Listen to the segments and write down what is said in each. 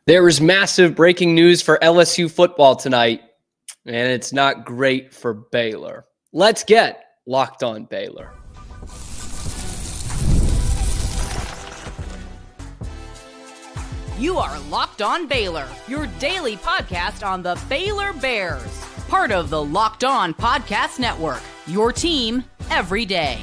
There is massive breaking news for LSU football tonight, and it's not great for Baylor. Let's get locked on Baylor. You are Locked On Baylor, your daily podcast on the Baylor Bears. Part of the Locked On Podcast Network, your team every day.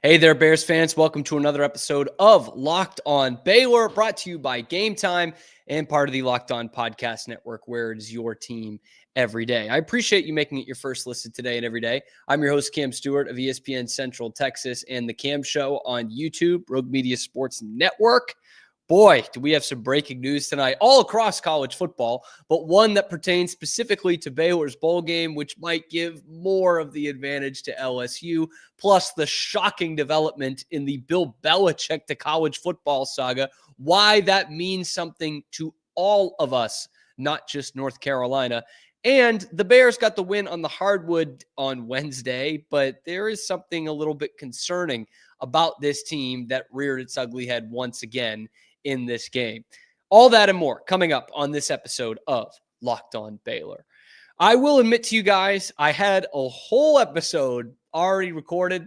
Hey there, Bears fans. Welcome to another episode of Locked On Baylor, brought to you by Gametime and part of the Locked On Podcast Network, where it is your team every day. I appreciate you making it your first listen today and every day. I'm your host, Cam Stewart of ESPN Central Texas and The Cam Show on YouTube, Rogue Media Sports Network. Boy, do we have some breaking news tonight all across college football, but one that pertains specifically to Baylor's bowl game, which might give more of the advantage to LSU, plus the shocking development in the Bill Belichick to college football saga, why that means something to all of us, not just North Carolina. And the Bears got the win on the hardwood on Wednesday, but there is something a little bit concerning about this team that reared its ugly head once again in this game. All that and more coming up on this episode of Locked On Baylor. I will admit to you guys, I had a whole episode already recorded,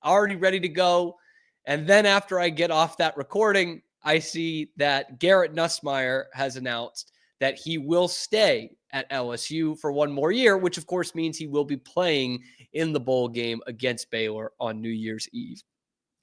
already ready to go. And then after I get off that recording, I see that Garrett Nussmeier has announced that he will stay at LSU for one more year, which of course means he will be playing in the bowl game against Baylor on New Year's Eve.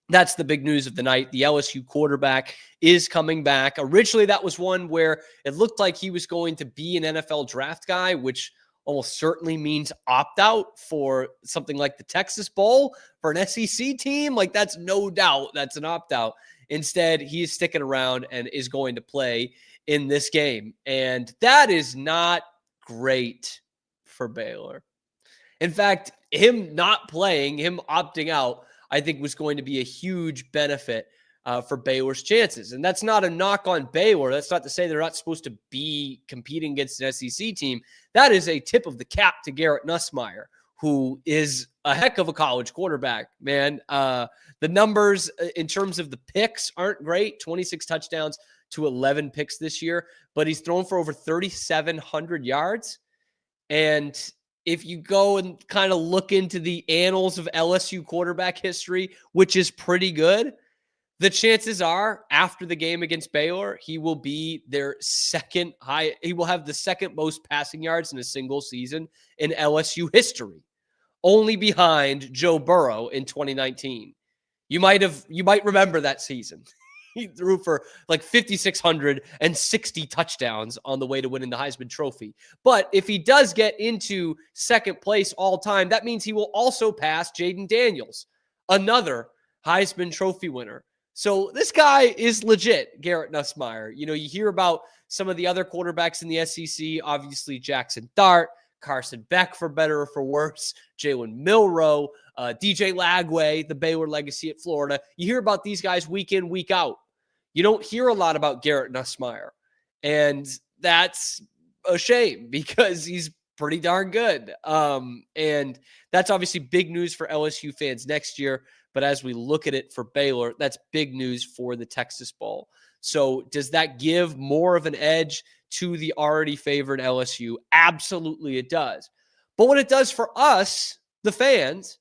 That's the big news of the night. The LSU quarterback is coming back. Originally, that was one where it looked like he was going to be an NFL draft guy, which almost certainly means opt out for something like the Texas Bowl for an SEC team. Like, that's no doubt that's an opt out. Instead, he is sticking around and is going to play in this game. And that is not great for Baylor. In fact, him not playing, him opting out, I think was going to be a huge benefit for Baylor's chances. And that's not a knock on Baylor. That's not to say they're not supposed to be competing against an SEC team. That is a tip of the cap to Garrett Nussmeier, who is a heck of a college quarterback, man. The numbers in terms of the picks aren't great, 26 touchdowns to 11 picks this year, but he's thrown for over 3,700 yards. And if you go and kind of look into the annals of LSU quarterback history, which is pretty good, the chances are after the game against Baylor, he will be their second high. He will have the second most passing yards in a single season in LSU history, only behind Joe Burrow in 2019. You might remember that season. He threw for like 5,660 touchdowns on the way to winning the Heisman Trophy. But if he does get into second place all time, that means he will also pass Jaden Daniels, another Heisman Trophy winner. So this guy is legit, Garrett Nussmeier. You know, you hear about some of the other quarterbacks in the SEC, obviously Jackson Dart, Carson Beck for better or for worse, Jalen Milroe, DJ Lagway, the Baylor legacy at Florida. You hear about these guys week in, week out. You don't hear a lot about Garrett Nussmeier, and that's a shame because he's pretty darn good. And that's obviously big news for LSU fans next year. But as we look at it for Baylor, that's big news for the Texas Bowl. So does that give more of an edge to the already favored LSU? Absolutely it does. But what it does for us, the fans,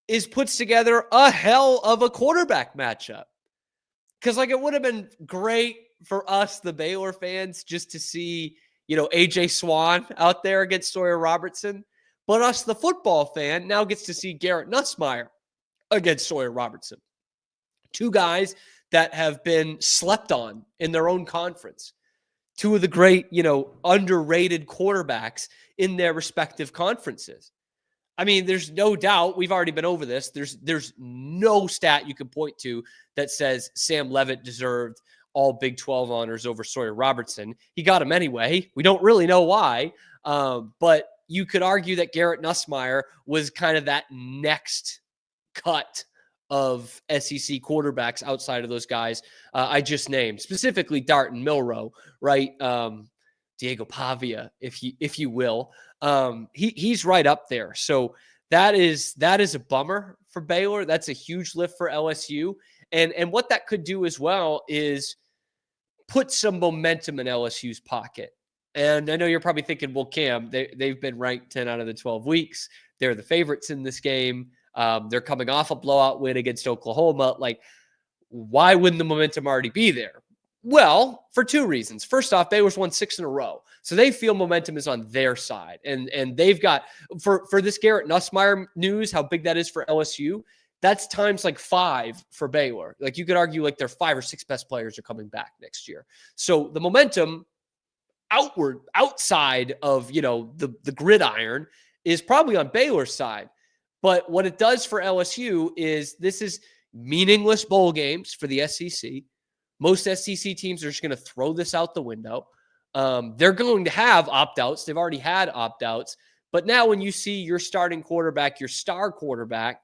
is puts together a hell of a quarterback matchup. Because, like, it would have been great for us, the Baylor fans, just to see, A.J. Swan out there against Sawyer Robertson. But us, the football fan, now gets to see Garrett Nussmeier against Sawyer Robertson. Two guys that have been slept on in their own conference. Two of the great, underrated quarterbacks in their respective conferences. I mean, there's no doubt, we've already been over this, there's no stat you can point to that says Sam Leavitt deserved all Big 12 honors over Sawyer Robertson. He got him anyway. We don't really know why, but you could argue that Garrett Nussmeier was kind of that next cut of SEC quarterbacks outside of those guys I just named, specifically Dart and Milroe, right? Diego Pavia, if you will. He's right up there. So that is a bummer for Baylor. That's a huge lift for LSU. And what that could do as well is put some momentum in LSU's pocket. And I know you're probably thinking, well, Cam, they've been ranked 10 out of the 12 weeks. They're the favorites in this game. They're coming off a blowout win against Oklahoma. Like, why wouldn't the momentum already be there? Well, for two reasons. First off, Baylor's won 6 in a row. So they feel momentum is on their side. And they've got, for this Garrett Nussmeier news, how big that is for LSU, that's times like 5 for Baylor. Like, you could argue like their 5 or 6 best players are coming back next year. So the momentum outside of, the gridiron is probably on Baylor's side. But what it does for LSU is this is meaningless bowl games for the SEC. Most SEC teams are just going to throw this out the window. They're going to have opt-outs. They've already had opt-outs. But now when you see your starting quarterback, your star quarterback,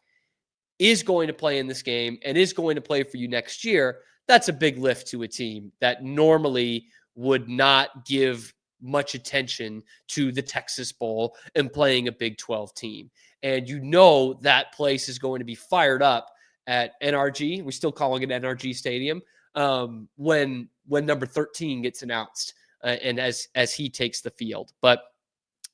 is going to play in this game and is going to play for you next year, that's a big lift to a team that normally would not give much attention to the Texas Bowl and playing a Big 12 team. And that place is going to be fired up at NRG. We're still calling it NRG Stadium. When number 13 gets announced and as he takes the field. But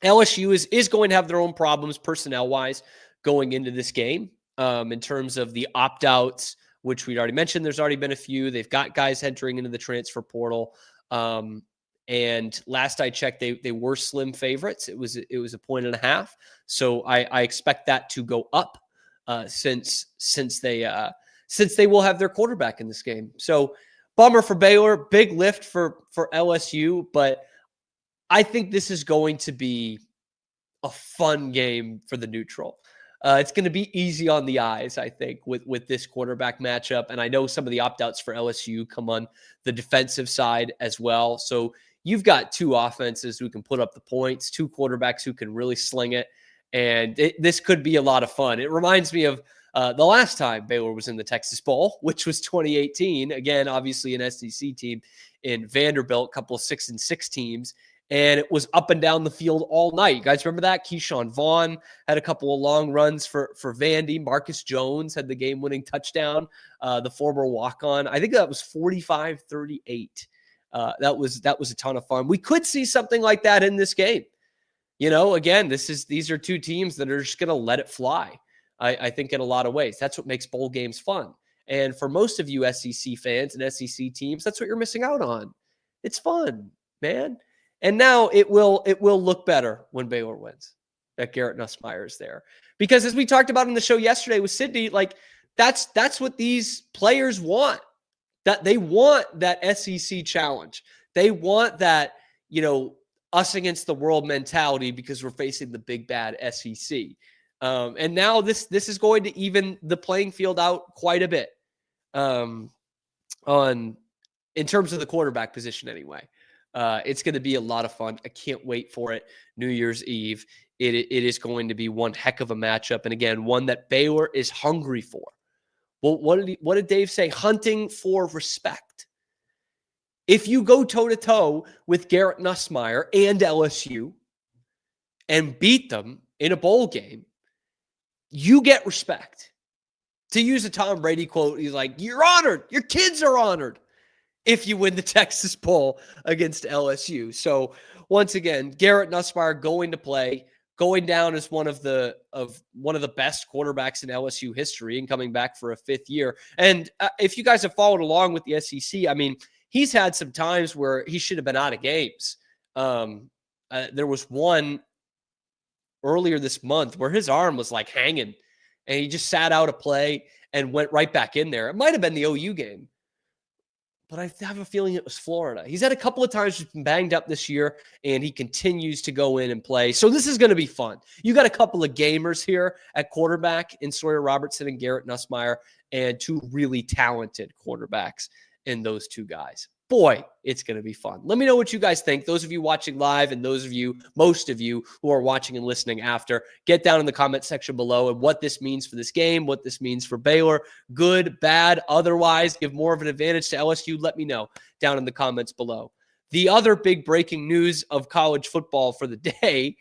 LSU is going to have their own problems personnel-wise going into this game in terms of the opt-outs, which we'd already mentioned. There's already been a few. They've got guys entering into the transfer portal. And last I checked, they were slim favorites. It was 1.5 points. So I expect that to go up since they will have their quarterback in this game. So bummer for Baylor, big lift for LSU, but I think this is going to be a fun game for the neutral. It's going to be easy on the eyes, I think, with this quarterback matchup. And I know some of the opt-outs for LSU come on the defensive side as well. So you've got 2 offenses who can put up the points, 2 quarterbacks who can really sling it. And this could be a lot of fun. It reminds me of the last time Baylor was in the Texas Bowl, which was 2018. Again, obviously an SEC team in Vanderbilt, a couple of 6-6 teams. And it was up and down the field all night. You guys remember that? Keyshawn Vaughn had a couple of long runs for Vandy. Marcus Jones had the game-winning touchdown, the former walk-on. I think that was 45-38. That was a ton of fun. We could see something like that in this game. Again, these are 2 teams that are just going to let it fly. I think in a lot of ways. That's what makes bowl games fun. And for most of you SEC fans and SEC teams, that's what you're missing out on. It's fun, man. And now it will look better when Baylor wins, that Garrett Nussmeier is there. Because as we talked about in the show yesterday with Sydney, like that's what these players want. That they want that SEC challenge. They want that, us against the world mentality because we're facing the big bad SEC. And now this is going to even the playing field out quite a bit in terms of the quarterback position anyway. It's going to be a lot of fun. I can't wait for it. New Year's Eve. It is going to be one heck of a matchup. And again, one that Baylor is hungry for. Well, what did Dave say? Hunting for respect. If you go toe-to-toe with Garrett Nussmeier and LSU and beat them in a bowl game, you get respect. To use a Tom Brady quote, he's like, you're honored. Your kids are honored if you win the Texas Bowl against LSU. So once again, Garrett Nussmeier going to play, going down as one of the best quarterbacks in LSU history and coming back for a 5th year. And if you guys have followed along with the SEC, I mean, he's had some times where he should have been out of games. There was one earlier this month where his arm was like hanging and he just sat out a play and went right back in there. It might have been the OU game, but I have a feeling it was Florida. He's had a couple of times been banged up this year, and he continues to go in and play. So this is going to be fun. You got a couple of gamers here at quarterback in Sawyer Robertson and Garrett Nussmeier, and 2 really talented quarterbacks in those 2 guys. Boy, it's going to be fun. Let me know what you guys think. Those of you watching live and most of you who are watching and listening after, get down in the comment section below and what this means for this game, what this means for Baylor, good, bad, otherwise, give more of an advantage to LSU. Let me know down in the comments below. The other big breaking news of college football for the day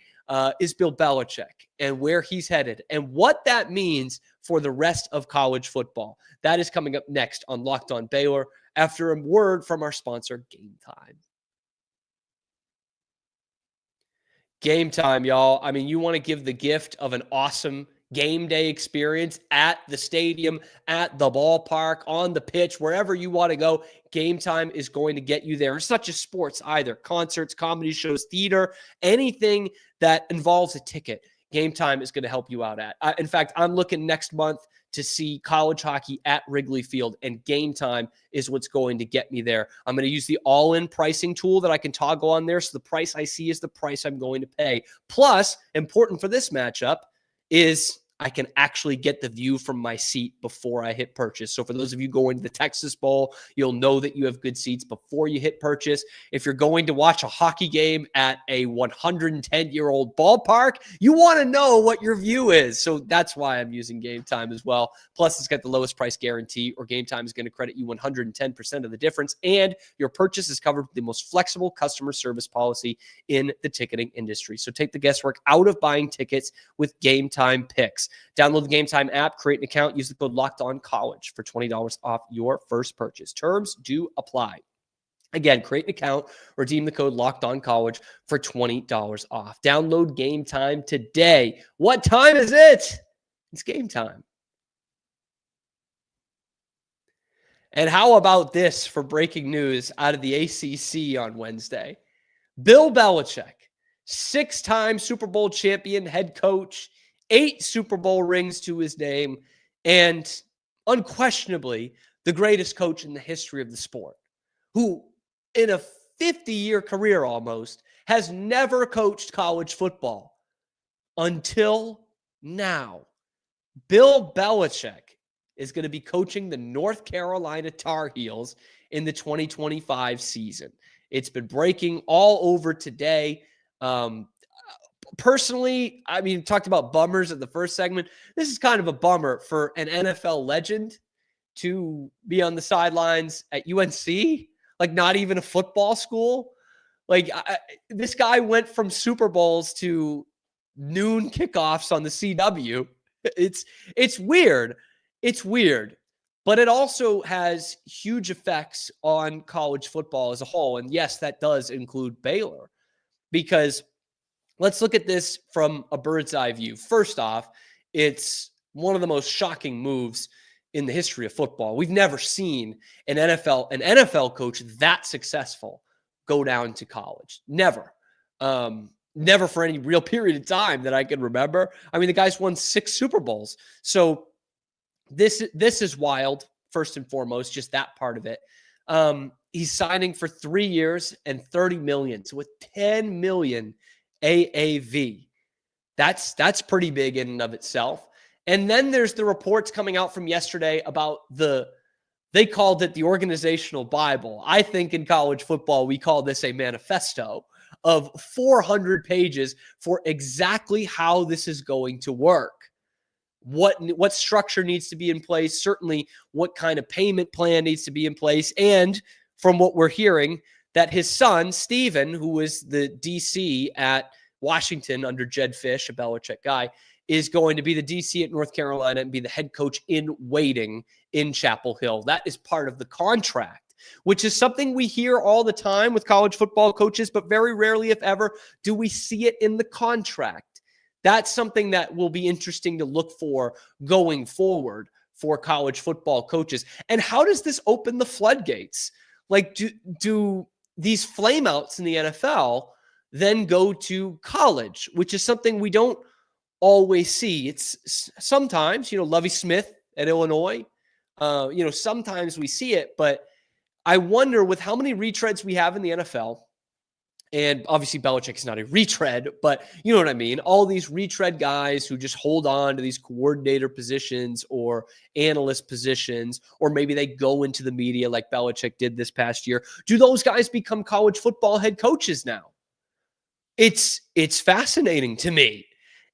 is Bill Belichick and where he's headed and what that means for the rest of college football. That is coming up next on Locked On Baylor after a word from our sponsor, Gametime. Gametime, y'all. I mean, you want to give the gift of an awesome game day experience at the stadium, at the ballpark, on the pitch, wherever you want to go. Gametime is going to get you there. It's not just sports either. Concerts, comedy shows, theater, anything that involves a ticket. Gametime is going to help you out at. In fact, I'm looking next month to see college hockey at Wrigley Field, and Gametime is what's going to get me there. I'm going to use the all-in pricing tool that I can toggle on there, so the price I see is the price I'm going to pay. Plus, important for this matchup is I can actually get the view from my seat before I hit purchase. So for those of you going to the Texas Bowl, you'll know that you have good seats before you hit purchase. If you're going to watch a hockey game at a 110-year-old ballpark, you want to know what your view is. So that's why I'm using Gametime as well. Plus, it's got the lowest price guarantee, or Gametime is going to credit you 110% of the difference, and your purchase is covered with the most flexible customer service policy in the ticketing industry. So take the guesswork out of buying tickets with Gametime picks. Download the Gametime app, create an account, use the code LOCKEDONCollege for $20 off your first purchase. Terms do apply. Again, create an account, redeem the code LOCKEDONCollege for $20 off. Download Gametime today. What time is it? It's Gametime. And how about this for breaking news out of the ACC on Wednesday? Bill Belichick, 6-time Super Bowl champion head coach, 8 Super Bowl rings to his name, and unquestionably the greatest coach in the history of the sport, who in a 50-year career almost has never coached college football until now. Bill Belichick is going to be coaching the North Carolina Tar Heels in the 2025 season. It's been breaking all over today. Personally, I mean, talked about bummers at the first segment. This is kind of a bummer for an NFL legend to be on the sidelines at UNC, like not even a football school. Like this guy went from Super Bowls to noon kickoffs on the CW. It's weird. It's weird, but it also has huge effects on college football as a whole. And yes, that does include Baylor, because let's look at this from a bird's eye view. First off, it's one of the most shocking moves in the history of football. We've never seen an NFL coach that successful go down to college. Never. Never for any real period of time that I can remember. I mean, the guy's won 6 Super Bowls. So this is wild, first and foremost, just that part of it. He's signing for 3 years and $30 million. So with $10 million AAV. That's pretty big in and of itself. And then there's the reports coming out from yesterday about they called it the organizational Bible. I think in college football, we call this a manifesto of 400 pages for exactly how this is going to work. What structure needs to be in place, certainly what kind of payment plan needs to be in place. And from what we're hearing, that his son, Steven, who is the DC at Washington under Jed Fish, a Belichick guy, is going to be the DC at North Carolina and be the head coach in waiting in Chapel Hill. That is part of the contract, which is something we hear all the time with college football coaches, but very rarely, if ever, do we see it in the contract. That's something that will be interesting to look for going forward for college football coaches. And how does this open the floodgates? Like, do these flameouts in the NFL then go to college, which is something we don't always see. It's sometimes, Lovie Smith at Illinois, sometimes we see it, but I wonder with how many retreads we have in the NFL, and obviously Belichick is not a retread, but you know what I mean? All these retread guys who just hold on to these coordinator positions or analyst positions, or maybe they go into the media like Belichick did this past year. Do those guys become college football head coaches now? It's fascinating to me.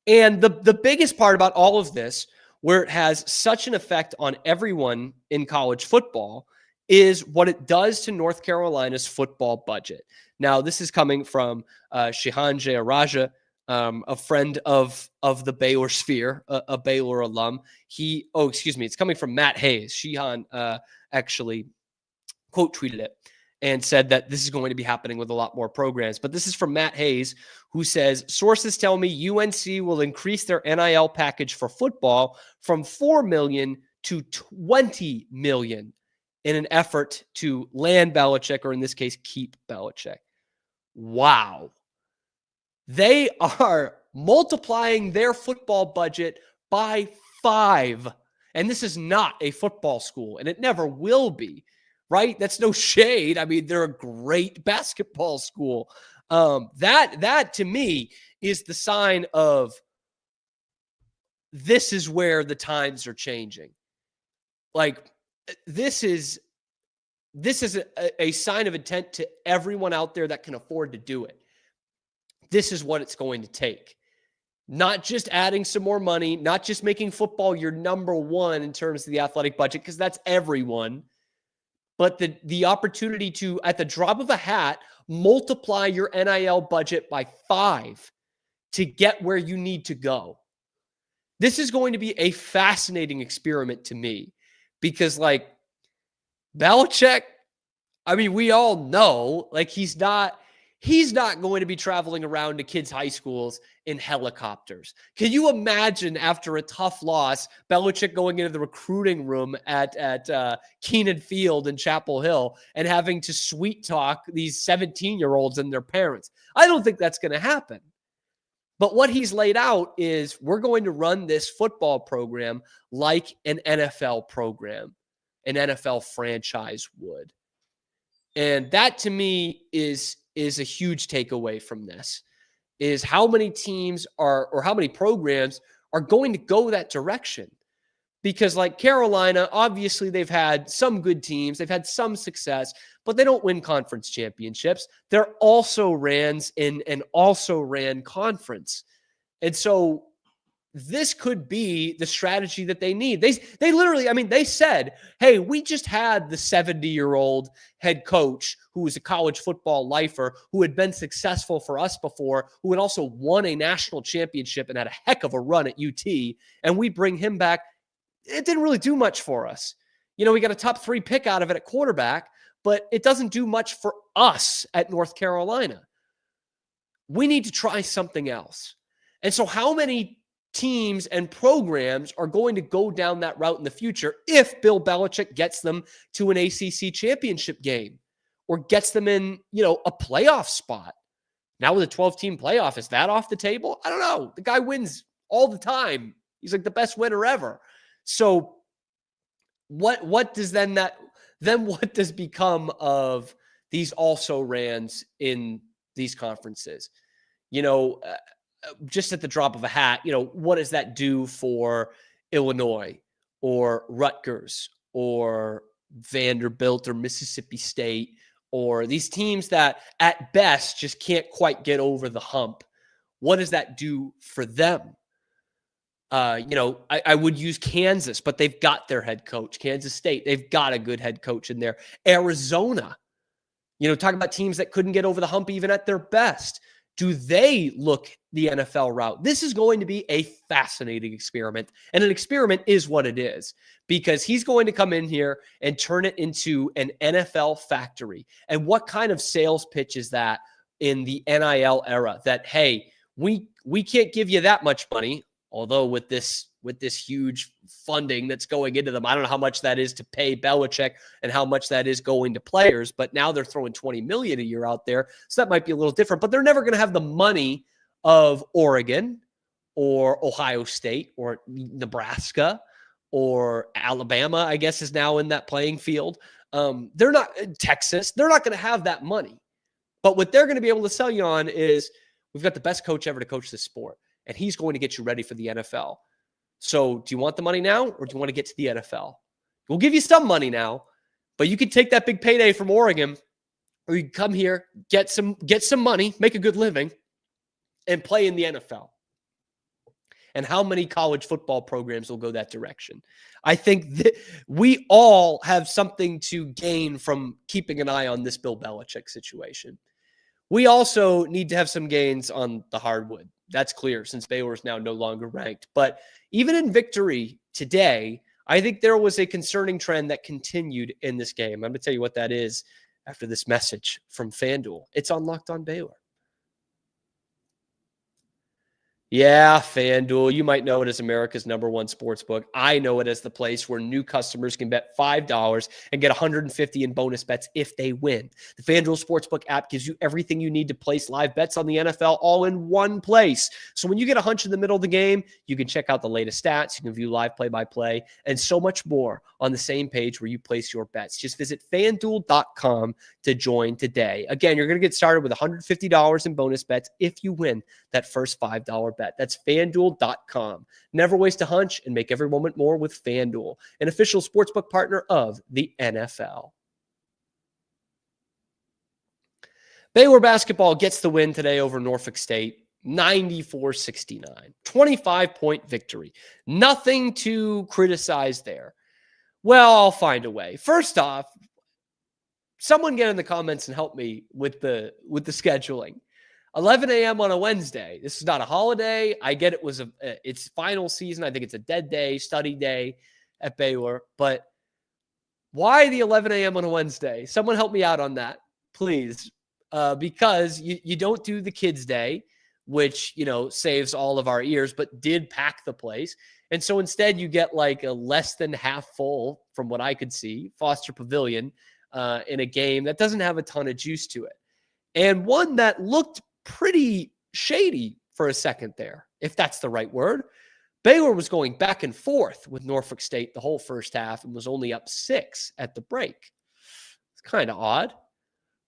And the biggest part about all of this, where it has such an effect on everyone in college football, is what it does to North Carolina's football budget. Now, this is coming from Shihan Jayaraja, a friend of the Baylor sphere, a Baylor alum. It's coming from Matt Hayes. Shihan actually quote tweeted it and said that this is going to be happening with a lot more programs. But this is from Matt Hayes, who says, sources tell me UNC will increase their NIL package for football from $4 million to $20 million in an effort to land Belichick, or in this case, keep Belichick. Wow. They are multiplying their football budget by 5. And this is not a football school, and it never will be, right? That's no shade. I mean, they're a great basketball school. That to me is the sign of this is where the times are changing. Like, this is a sign of intent to everyone out there that can afford to do it. This is what it's going to take. Not just adding some more money, not just making football your number one in terms of the athletic budget, because that's everyone, but the opportunity to, at the drop of a hat, multiply your NIL budget by 5 to get where you need to go. This is going to be a fascinating experiment to me, because like Belichick, I mean, we all know, like, he's not going to be traveling around to kids' high schools in helicopters. Can you imagine, after a tough loss, Belichick going into the recruiting room at Keenan Field in Chapel Hill and having to sweet talk these 17-year-olds and their parents? I don't think that's going to happen. But what he's laid out is, we're going to run this football program like an NFL program, an NFL franchise would. And that, to me, is a huge takeaway from this, is how many teams are, or how many programs are going to go that direction. Because like Carolina, obviously they've had some good teams, they've had some success, but they don't win conference championships. They're also rans in an also ran conference. And so this could be the strategy that they need. They literally, I mean, they said, hey, we just had the 70-year-old head coach who was a college football lifer, who had been successful for us before, who had also won a national championship and had a heck of a run at UT, and we bring him back. It didn't really do much for us. You know, we got a top 3 pick out of it at quarterback, but it doesn't do much for us at North Carolina. We need to try something else. And so how many teams and programs are going to go down that route in the future if Bill Belichick gets them to an ACC championship game or gets them in, you know, a playoff spot? Now with a 12-team playoff, is that off the table? I don't know. The guy wins all the time. He's like the best winner ever. So what does then what does become of these also rans in these conferences? You know, just at the drop of a hat, you know, what does that do for Illinois or Rutgers or Vanderbilt or Mississippi State, or these teams that at best just can't quite get over the hump? What does that do for them? You know, I would use Kansas, but they've got their head coach. Kansas State, they've got a good head coach in there. Arizona, you know, talking about teams that couldn't get over the hump even at their best. Do they look the NFL route? This is going to be a fascinating experiment. And an experiment is what it is, because he's going to come in here and turn it into an NFL factory. And what kind of sales pitch is that in the NIL era? That, hey, we can't give you that much money. Although with this huge funding that's going into them, I don't know how much that is to pay Belichick and how much that is going to players, but now they're throwing $20 million a year out there. So that might be a little different, but they're never going to have the money of Oregon or Ohio State or Nebraska or Alabama, I guess, is now in that playing field. They're not Texas. They're not going to have that money. But what they're going to be able to sell you on is, we've got the best coach ever to coach this sport, and he's going to get you ready for the NFL. So do you want the money now, or do you want to get to the NFL? We'll give you some money now, but you can take that big payday from Oregon, or you can come here, get some money, make a good living, and play in the NFL. And how many college football programs will go that direction? I think that we all have something to gain from keeping an eye on this Bill Belichick situation. We also need to have some gains on the hardwood. That's clear, since Baylor is now no longer ranked. But even in victory today, I think there was a concerning trend that continued in this game. I'm going to tell you what that is after this message from FanDuel. It's on Locked On Baylor. Yeah, FanDuel. You might know it as America's #1 sportsbook. I know it as the place where new customers can bet $5 and get $150 in bonus bets if they win. The FanDuel Sportsbook app gives you everything you need to place live bets on the NFL all in one place. So when you get a hunch in the middle of the game, you can check out the latest stats, you can view live play-by-play, and so much more on the same page where you place your bets. Just visit FanDuel.com to join today. Again, you're going to get started with $150 in bonus bets if you win that first $5 bet. That's FanDuel.com. Never waste a hunch and make every moment more with FanDuel, an official sportsbook partner of the NFL. Baylor basketball gets the win today over Norfolk State, 94-69. 25-point victory. Nothing to criticize there. Well, I'll find a way. First off, someone get in the comments and help me with the scheduling. 11 a.m. on a Wednesday. This is not a holiday. I get it's final season. I think it's a dead day, study day at Baylor. But why the 11 a.m. on a Wednesday? Someone help me out on that, please. Because you don't do the kids' day, which, saves all of our ears, but did pack the place. And so instead you get like a less than half full, from what I could see, Foster Pavilion in a game that doesn't have a ton of juice to it. And one that looked pretty shady for a second there, if that's the right word. Baylor was going back and forth with Norfolk State the whole first half and was only up 6 at the break. It's kind of odd.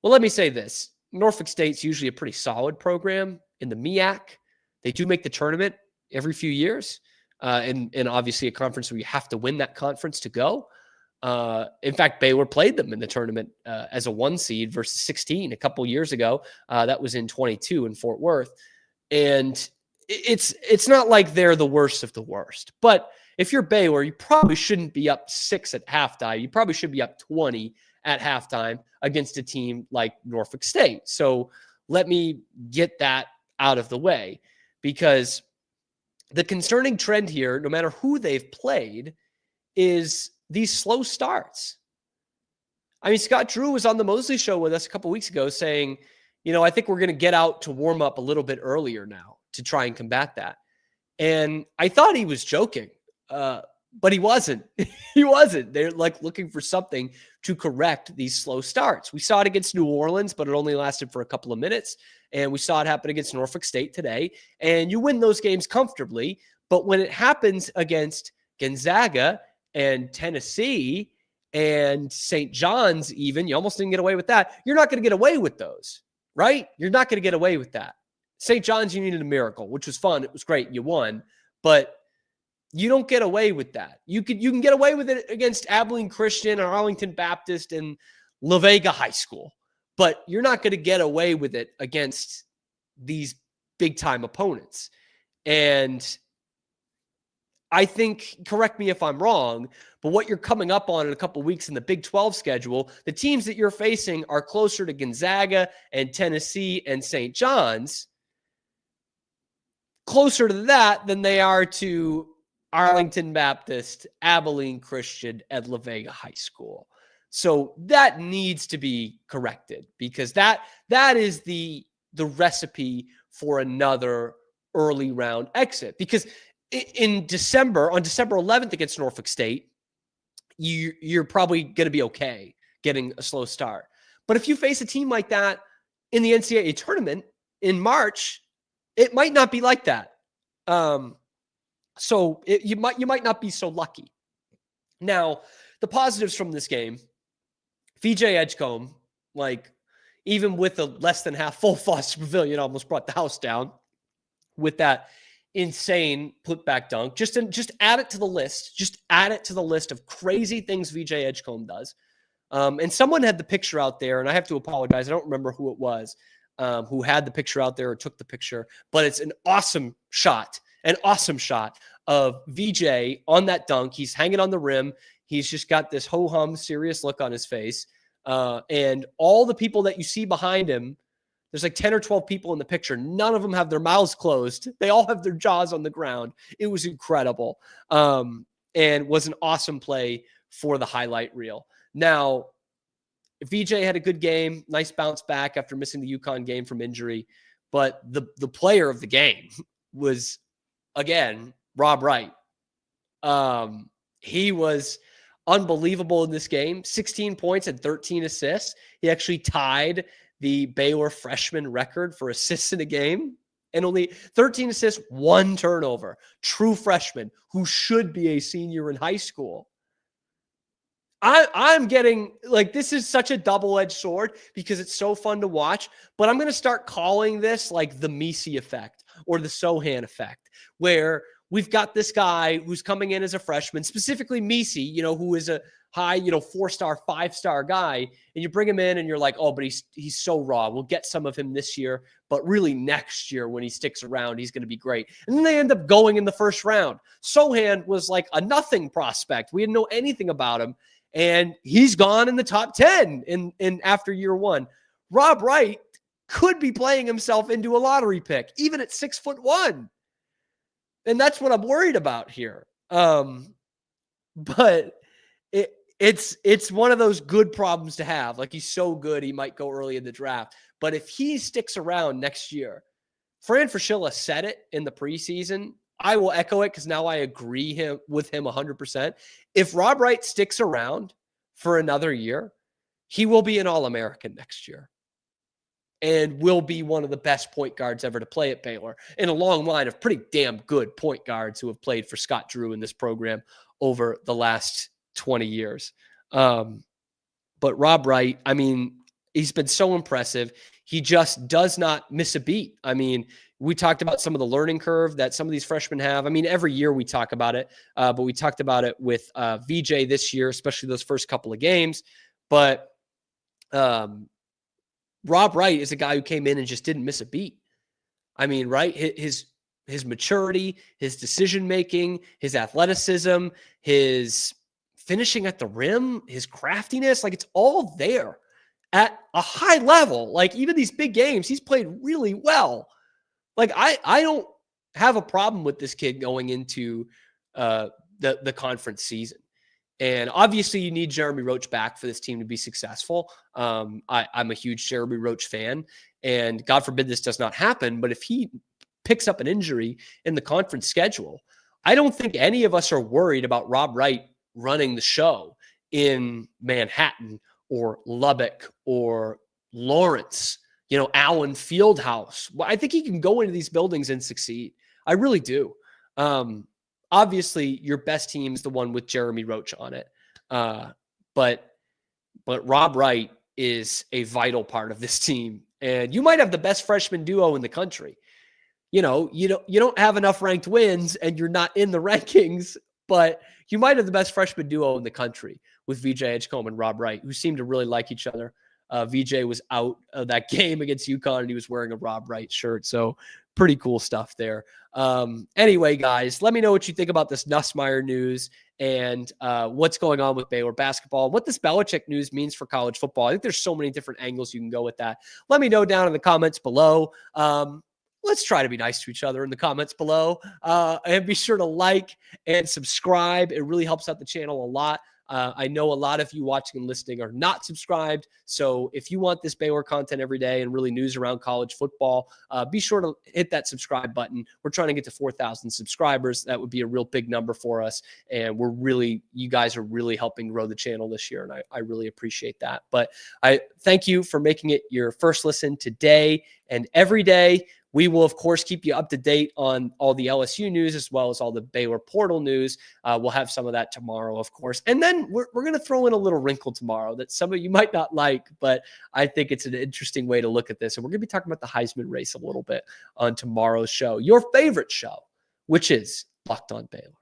Well, let me say this. Norfolk State's usually a pretty solid program in the MEAC. They do make the tournament every few years, and obviously a conference where you have to win that conference to go. In fact, Baylor played them in the tournament as a 1 seed versus 16 a couple years ago. That was in 22 in Fort Worth. And it's not like they're the worst of the worst. But if you're Baylor, you probably shouldn't be up 6 at halftime. You probably should be up 20 at halftime against a team like Norfolk State. So let me get that out of the way, because the concerning trend here, no matter who they've played, is these slow starts. I mean, Scott Drew was on the Mosley show with us a couple weeks ago saying, I think we're going to get out to warm up a little bit earlier now to try and combat that. And I thought he was joking, but he wasn't. He wasn't. They're like looking for something to correct these slow starts. We saw it against New Orleans, but it only lasted for a couple of minutes. And we saw it happen against Norfolk State today. And you win those games comfortably. But when it happens against Gonzaga and Tennessee and St. John's even, you almost didn't get away with that. You're not going to get away with those, right? You're not going to get away with that. St. John's, you needed a miracle, which was fun. It was great. You won. But you don't get away with that. You can get away with it against Abilene Christian or Arlington Baptist and La Vega High School. But you're not going to get away with it against these big-time opponents. And I think, correct me if I'm wrong, but what you're coming up on in a couple of weeks in the Big 12 schedule, the teams that you're facing are closer to Gonzaga and Tennessee and St. John's, closer to that than they are to Arlington Baptist, Abilene Christian, and La Vega High School. So that needs to be corrected, because that is the recipe for another early round exit. Because in December, on December 11th against Norfolk State, you're probably going to be okay getting a slow start. But if you face a team like that in the NCAA tournament in March, it might not be like that. So you might not be so lucky. Now, the positives from this game, VJ Edgecombe, like even with a less than half full Foster Pavilion, almost brought the house down with that insane putback dunk. Just add it to the list. Just add it to the list of crazy things VJ Edgecombe does. And someone had the picture out there, and I have to apologize. I don't remember who it was who had the picture out there or took the picture, but it's an awesome shot of VJ on that dunk. He's hanging on the rim. He's just got this ho-hum serious look on his face. And all the people that you see behind him, there's like 10 or 12 people in the picture. None of them have their mouths closed. They all have their jaws on the ground. It was incredible. and was an awesome play for the highlight reel. Now, VJ had a good game, nice bounce back after missing the UConn game from injury, but the player of the game was, again, Rob Wright. He was unbelievable in this game, 16 points and 13 assists. He actually tied the Baylor freshman record for assists in a game, and only 13 assists, 1 turnover. True freshman who should be a senior in high school. I'm getting, like, this is such a double-edged sword because it's so fun to watch, but I'm going to start calling this like the Messi effect or the Sohan effect, where we've got this guy who's coming in as a freshman, specifically Messi, who is a high, 4-star, 5-star guy, and you bring him in and you're like, oh, but he's so raw. We'll get some of him this year, but really next year when he sticks around, he's going to be great. And then they end up going in the first round. Sohan was like a nothing prospect. We didn't know anything about him. And he's gone in the top 10 in after year 1. Rob Wright could be playing himself into a lottery pick, even at 6'1". And that's what I'm worried about here. But it's one of those good problems to have. Like, he's so good, he might go early in the draft. But if he sticks around next year, Fran Fraschilla said it in the preseason. I will echo it because now I agree with him 100%. If Rob Wright sticks around for another year, he will be an All-American next year and will be one of the best point guards ever to play at Baylor in a long line of pretty damn good point guards who have played for Scott Drew in this program over the last 20 years. But Rob Wright, I mean, he's been so impressive. He just does not miss a beat. I mean, we talked about some of the learning curve that some of these freshmen have. I mean, every year we talk about it, but we talked about it with VJ this year, especially those first couple of games. But Rob Wright is a guy who came in and just didn't miss a beat. I mean, right? His maturity, his decision-making, his athleticism, his finishing at the rim, his craftiness, like, it's all there at a high level. Like, even these big games, he's played really well. Like, I don't have a problem with this kid going into the conference season. And obviously you need Jeremy Roach back for this team to be successful. I'm a huge Jeremy Roach fan, and God forbid this does not happen. But if he picks up an injury in the conference schedule, I don't think any of us are worried about Rob Wright running the show in Manhattan or Lubbock or Lawrence, Allen Fieldhouse. Well, I think he can go into these buildings and succeed. I really do. Obviously, your best team is the one with Jeremy Roach on it. But Rob Wright is a vital part of this team. And you might have the best freshman duo in the country. You don't have enough ranked wins and you're not in the rankings, but you might have the best freshman duo in the country with VJ Edgecombe and Rob Wright, who seem to really like each other. VJ was out of that game against UConn and he was wearing a Rob Wright shirt. So pretty cool stuff there. Anyway, guys, let me know what you think about this Nussmeier news and what's going on with Baylor basketball, what this Belichick news means for college football. I think there's so many different angles you can go with that. Let me know down in the comments below. Let's try to be nice to each other in the comments below. And be sure to like and subscribe. It really helps out the channel a lot. I know a lot of you watching and listening are not subscribed. So if you want this Baylor content every day and really news around college football, be sure to hit that subscribe button. We're trying to get to 4,000 subscribers. That would be a real big number for us. And you guys are really helping grow the channel this year. And I really appreciate that. But I thank you for making it your first listen today and every day. We will, of course, keep you up to date on all the LSU news as well as all the Baylor portal news. We'll have some of that tomorrow, of course. And then we're going to throw in a little wrinkle tomorrow that some of you might not like, but I think it's an interesting way to look at this. And we're going to be talking about the Heisman race a little bit on tomorrow's show, your favorite show, which is Locked On Baylor.